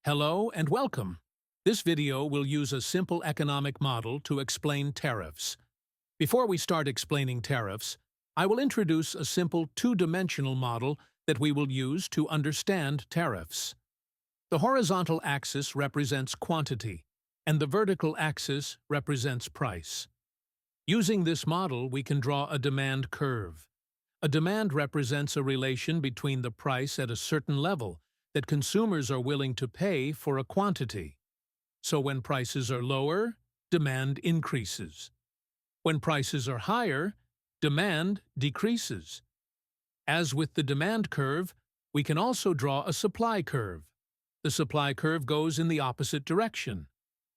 Hello and welcome. This video will use a simple economic model to explain tariffs. Before we start explaining tariffs, I will introduce a simple two-dimensional model that we will use to understand tariffs. The horizontal axis represents quantity, and the vertical axis represents price. Using this model, we can draw a demand curve. A demand represents a relation between the price at a certain level that consumers are willing to pay for a quantity. So when prices are lower, demand increases. When prices are higher, demand decreases. As with the demand curve, we can also draw a supply curve. The supply curve goes in the opposite direction.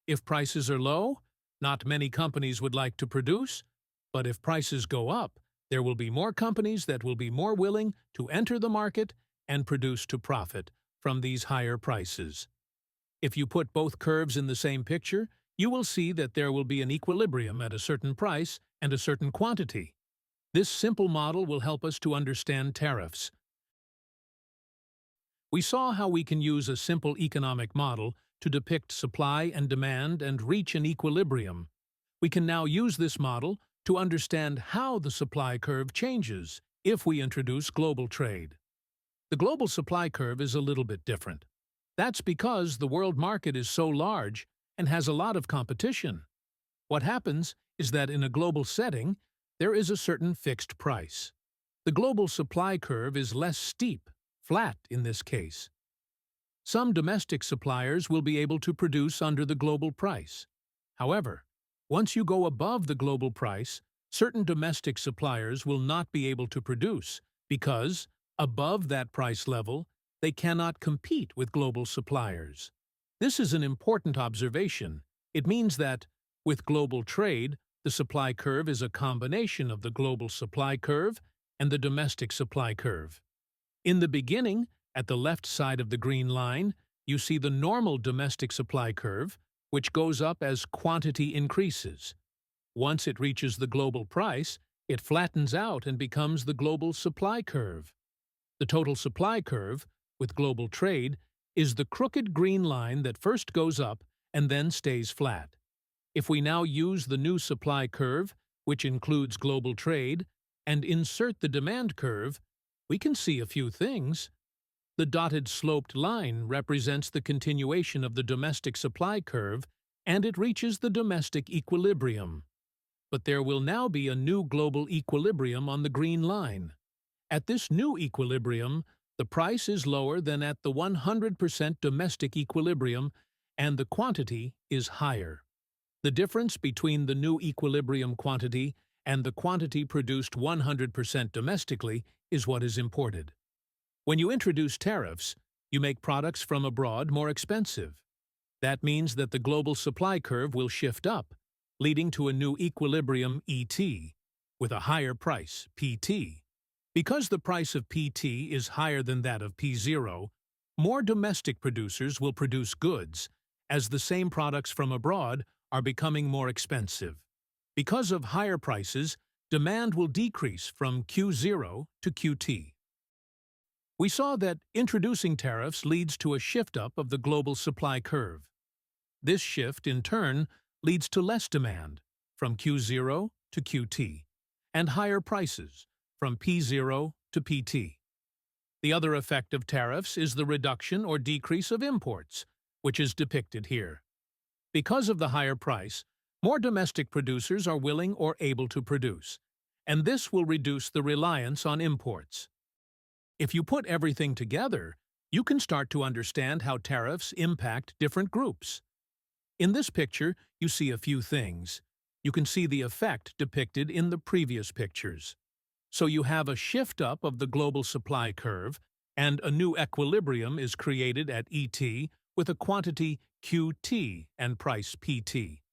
If prices are low, not many companies would like to produce, but if prices go up, there will be more companies that will be more willing to enter the market and produce to profit from these higher prices. If you put both curves in the same picture, you will see that there will be an equilibrium at a certain price and a certain quantity. This simple model will help us to understand tariffs. We saw how we can use a simple economic model to depict supply and demand and reach an equilibrium. We can now use this model to understand how the supply curve changes if we introduce global trade. The global supply curve is a little bit different. That's because the world market is so large and has a lot of competition. What happens is that in a global setting, there is a certain fixed price. The global supply curve is less steep, flat in this case. Some domestic suppliers will be able to produce under the global price. However, once you go above the global price, certain domestic suppliers will not be able to produce because, above that price level, they cannot compete with global suppliers. This is an important observation. It means that, with global trade, the supply curve is a combination of the global supply curve and the domestic supply curve. In the beginning, at the left side of the green line, you see the normal domestic supply curve, which goes up as quantity increases. Once it reaches the global price, it flattens out and becomes the global supply curve. The total supply curve, with global trade, is the crooked green line that first goes up and then stays flat. If we now use the new supply curve, which includes global trade, and insert the demand curve, we can see a few things. The dotted sloped line represents the continuation of the domestic supply curve, and it reaches the domestic equilibrium. But there will now be a new global equilibrium on the green line. At this new equilibrium, the price is lower than at the 100% domestic equilibrium, and the quantity is higher. The difference between the new equilibrium quantity and the quantity produced 100% domestically is what is imported. When you introduce tariffs, you make products from abroad more expensive. That means that the global supply curve will shift up, leading to a new equilibrium ET, with a higher price, PT. Because the price of PT is higher than that of P0, more domestic producers will produce goods, as the same products from abroad are becoming more expensive. Because of higher prices, demand will decrease from Q0 to QT. We saw that introducing tariffs leads to a shift-up of the global supply curve. This shift, in turn, leads to less demand, from Q0 to QT, and higher prices, from P0 to PT. The other effect of tariffs is the reduction or decrease of imports, which is depicted here. Because of the higher price, more domestic producers are willing or able to produce, and this will reduce the reliance on imports. If you put everything together, you can start to understand how tariffs impact different groups. In this picture, you see a few things. You can see the effect depicted in the previous pictures. So you have a shift up of the global supply curve, and a new equilibrium is created at ET with a quantity QT and price PT.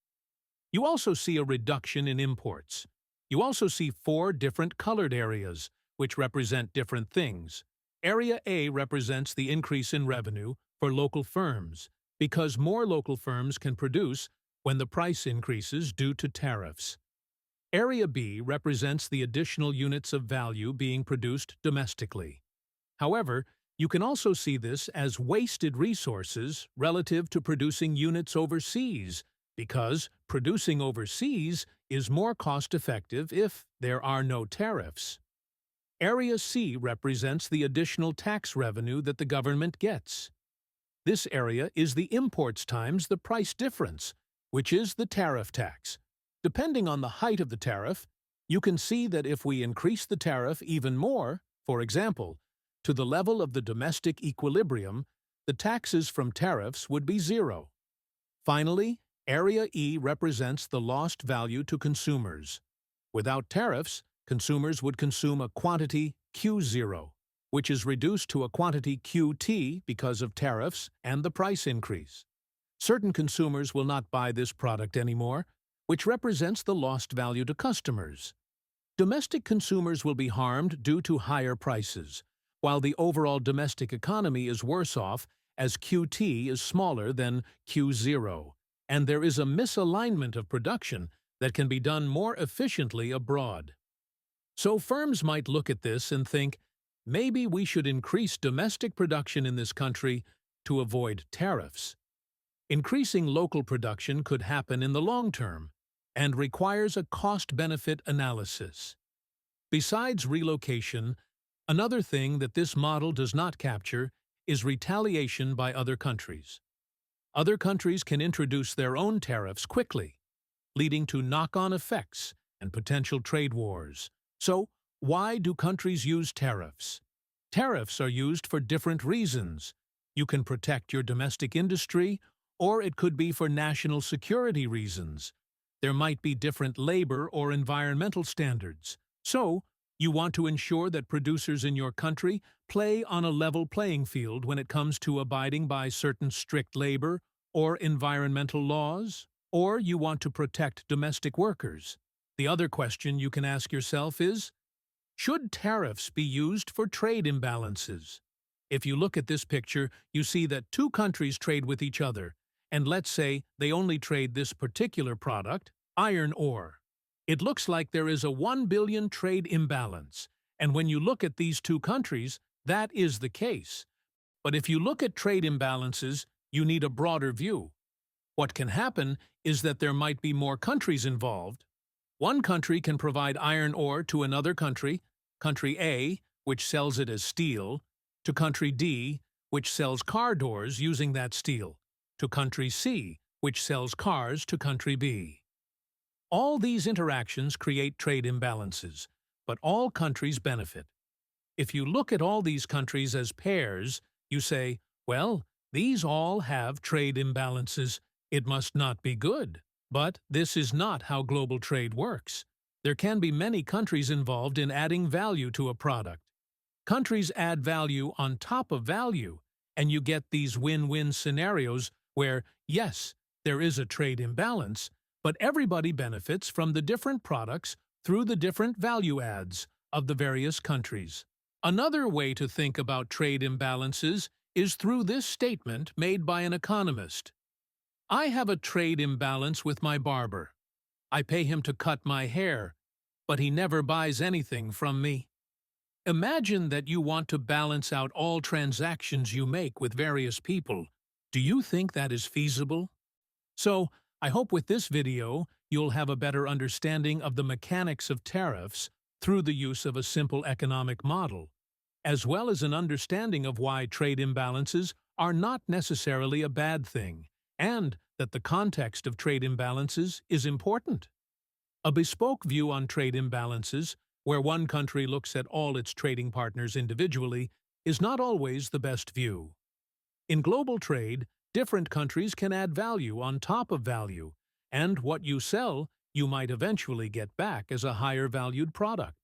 You also see a reduction in imports. You also see 4 different colored areas, which represent different things. Area A represents the increase in revenue for local firms, because more local firms can produce when the price increases due to tariffs. Area B represents the additional units of value being produced domestically. However, You can also see this as wasted resources relative to producing units overseas, because producing overseas is more cost-effective if there are no tariffs. Area C represents the additional tax revenue that the government gets. This area is the imports times the price difference, which is the tariff tax. Depending on the height of the tariff, you can see that if we increase the tariff even more, for example, to the level of the domestic equilibrium, the taxes from tariffs would be zero. Finally, Area E represents the lost value to consumers. Without tariffs, consumers would consume a quantity Q0, which is reduced to a quantity QT because of tariffs and the price increase. Certain consumers will not buy this product anymore, which represents the lost value to customers. Domestic consumers will be harmed due to higher prices, while the overall domestic economy is worse off as QT is smaller than Q0, and there is a misalignment of production that can be done more efficiently abroad. So firms might look at this and think, maybe we should increase domestic production in this country to avoid tariffs. Increasing local production could happen in the long term and requires a cost-benefit analysis. Besides relocation, another thing that this model does not capture is retaliation by other countries. Other countries can introduce their own tariffs quickly, leading to knock-on effects and potential trade wars. So, why do countries use tariffs? Tariffs are used for different reasons. You can protect your domestic industry, or it could be for national security reasons. There might be different labor or environmental standards. So, you want to ensure that producers in your country play on a level playing field when it comes to abiding by certain strict labor or environmental laws, or you want to protect domestic workers. The other question you can ask yourself is, should tariffs be used for trade imbalances? If you look at this picture, you see that two countries trade with each other, and let's say they only trade this particular product, iron ore. It looks like there is a 1 billion trade imbalance, and when you look at these two countries, that is the case. But if you look at trade imbalances, you need a broader view. What can happen is that there might be more countries involved. One country can provide iron ore to another country, country A, which sells it as steel, to country D, which sells car doors using that steel, to country C, which sells cars to country B. All these interactions create trade imbalances, but all countries benefit. If you look at all these countries as pairs, you say, well, these all have trade imbalances. It must not be good. But this is not how global trade works. There can be many countries involved in adding value to a product. Countries add value on top of value, and you get these win-win scenarios where, yes, there is a trade imbalance, but everybody benefits from the different products through the different value adds of the various countries. Another way to think about trade imbalances is through this statement made by an economist. I have a trade imbalance with my barber. I pay him to cut my hair, but he never buys anything from me. Imagine that you want to balance out all transactions you make with various people. Do you think that is feasible? So, I hope with this video, you'll have a better understanding of the mechanics of tariffs through the use of a simple economic model, as well as an understanding of why trade imbalances are not necessarily a bad thing, and that the context of trade imbalances is important. A bespoke view on trade imbalances, where one country looks at all its trading partners individually, is not always the best view. In global trade, different countries can add value on top of value, and what you sell, you might eventually get back as a higher valued product.